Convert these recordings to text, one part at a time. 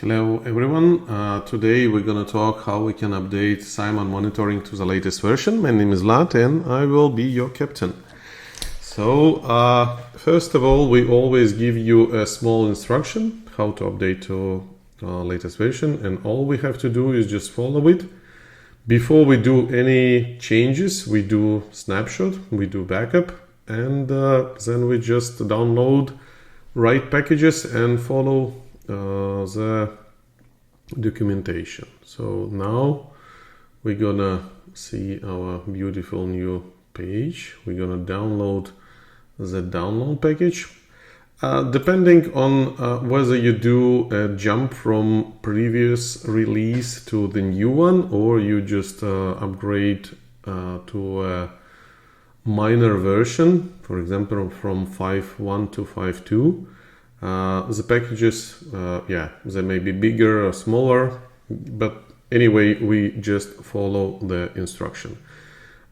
Hello everyone, today we're going to talk how we can update CYMON monitoring to the latest version. My name is Lat and I will be your captain. So first of all, we always give you a small instruction how to update to latest version, and all we have to do is just follow it. Before we do any changes, we do snapshot, we do backup, and then we just download right packages and follow the documentation. So now we're gonna see our beautiful new page. We're gonna download the download package. Depending on whether you do a jump from previous release to the new one, or you just upgrade to a minor version, for example from 5.1 to 5.2. The packages, they may be bigger or smaller, but anyway, we just follow the instruction.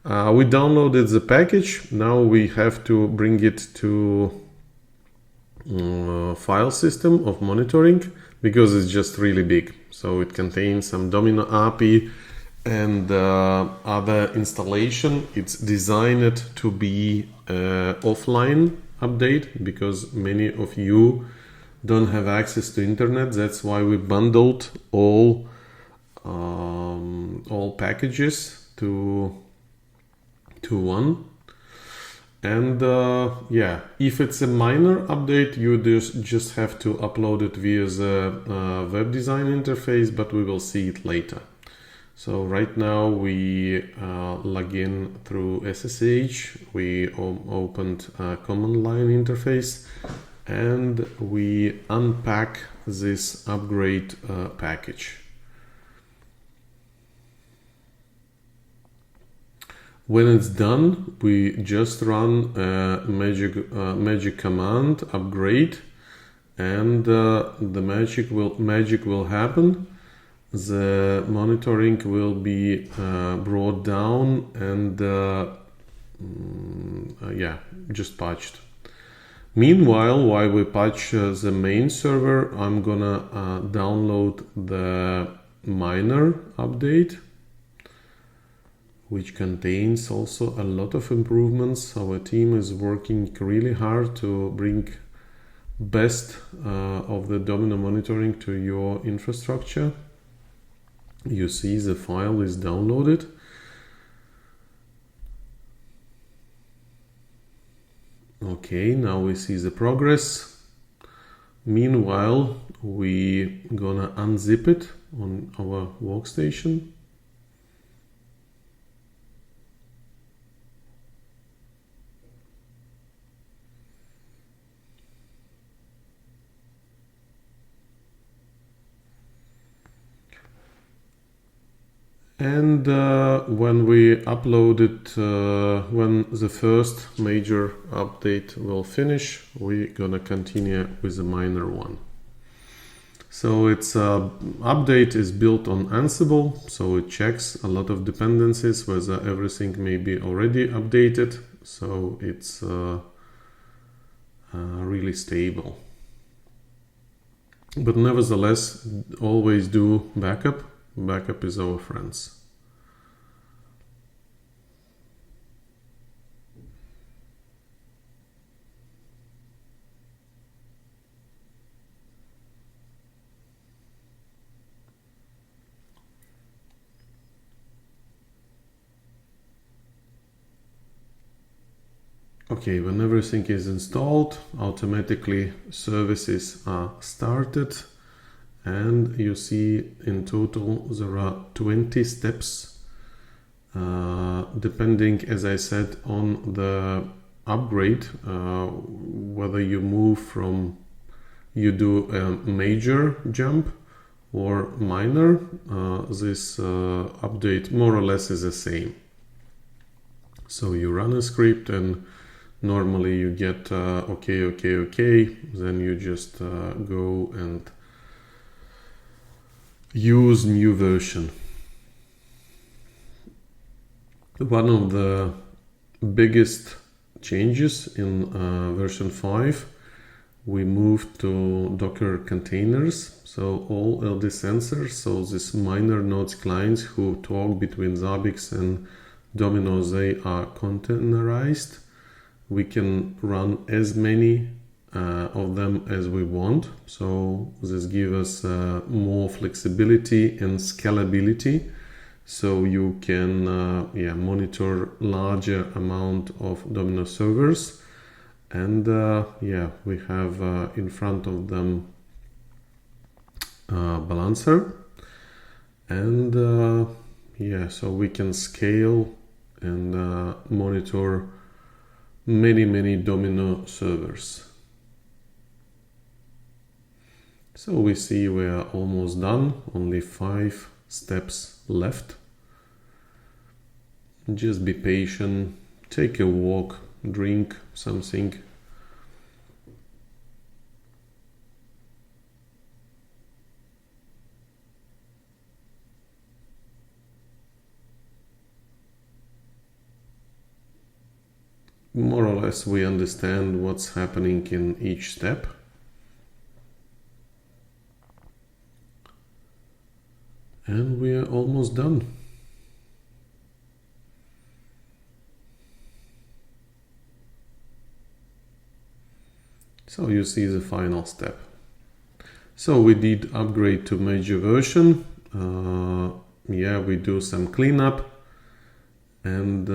We downloaded the package. Now we have to bring it to file system of monitoring because it's just really big. So it contains some Domino API and other installation. It's designed to be offline update because many of you don't have access to internet. That's why we bundled all packages to one. And if it's a minor update, you just have to upload it via the web design interface, but we will see it later. So right now we log in through SSH, we opened a command line interface, and we unpack this upgrade package. When it's done, we just run a magic command upgrade, and the magic will happen. The monitoring will be brought down and just patched. Meanwhile, while we patch the main server, I'm gonna download the minor update, which contains also a lot of improvements. Our team is working really hard to bring best of the Domino monitoring to your infrastructure. You see the file is downloaded. Okay, now we see the progress. Meanwhile, we gonna unzip it on our workstation. And when we upload it, when the first major update will finish, we're gonna continue with the minor one. So its update is built on Ansible, so it checks a lot of dependencies, whether everything may be already updated. So it's really stable. But nevertheless, always do backup. Backup is our friends. Okay, when everything is installed, automatically services are started. And you see in total there are 20 steps, depending, as I said, on the upgrade, whether you move from, you do a major jump or minor, this update more or less is the same. So you run a script and normally you get okay, then you just go and use new version. One of the biggest changes in version 5 we moved to Docker containers. So all LD sensors, so these minor nodes clients who talk between Zabbix and Domino, they are containerized. We can run as many of them as we want. So this gives us more flexibility and scalability. So you can monitor larger amount of Domino servers. And we have in front of them balancer. And so we can scale and monitor many Domino servers. So we see we are almost done, only 5 steps left. Just be patient, take a walk, drink something. More or less we understand what's happening in each step. And we are almost done. So you see the final step. So we did upgrade to major version. We do some cleanup, and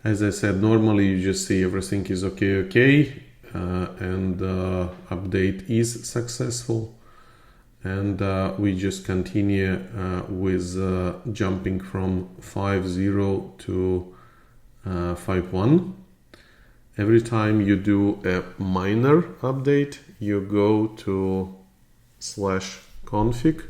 as I said, normally you just see everything is okay, and update is successful, and we just continue with jumping from 5.0 to 5.1. Every time you do a minor update, you go to /config.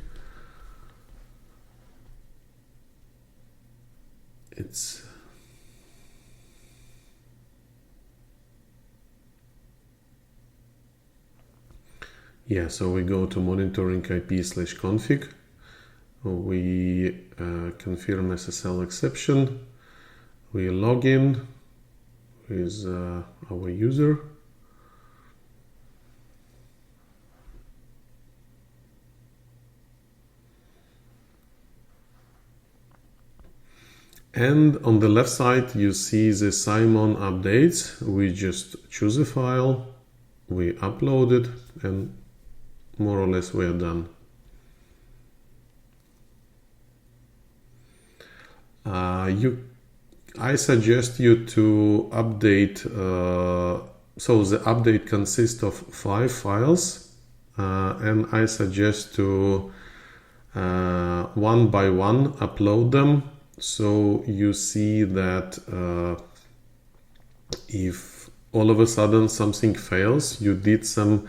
So we go to monitoring IP/config. We confirm SSL exception. We log in with our user. And on the left side, you see the CYMON updates. We just choose a file, we upload it, and more or less we are done. I suggest you to update, so the update consists of 5 files, and I suggest to one by one upload them, so you see that if all of a sudden something fails, you did some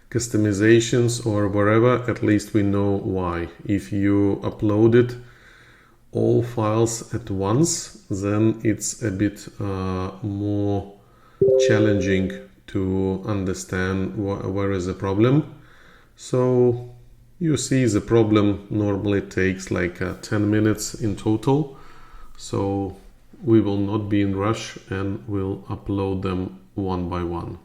customizations or whatever, at least we know why. If you uploaded all files at once, then it's a bit more challenging to understand where is the problem. So you see the problem normally takes like 10 minutes in total. So we will not be in rush and we'll upload them one by one.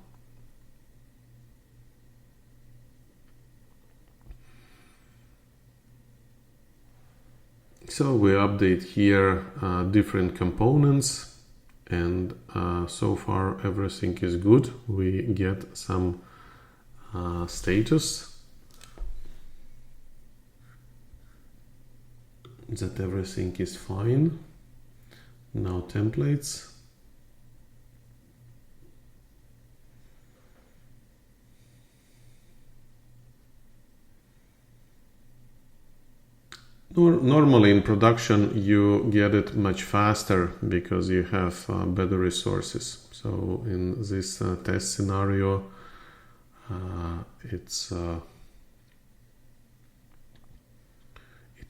So we update here different components, and so far everything is good. We get some status that everything is fine. Now templates. Normally in production you get it much faster because you have better resources. So in this test scenario, it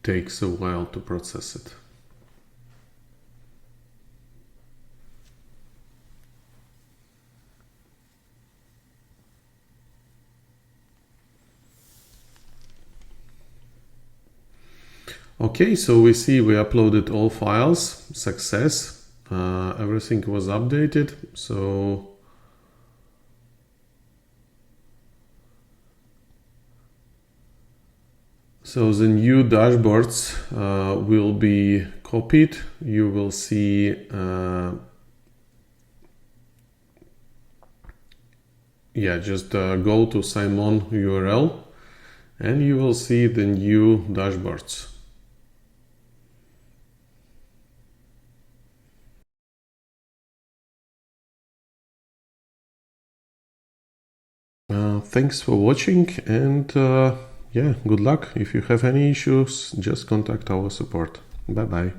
takes a while to process it. Okay, so we see we uploaded all files, success. everything was updated. So the new dashboards will be copied. You will see just go to CYMON URL and you will see the new dashboards. Thanks for watching, and good luck. If you have any issues, just contact our support. Bye bye.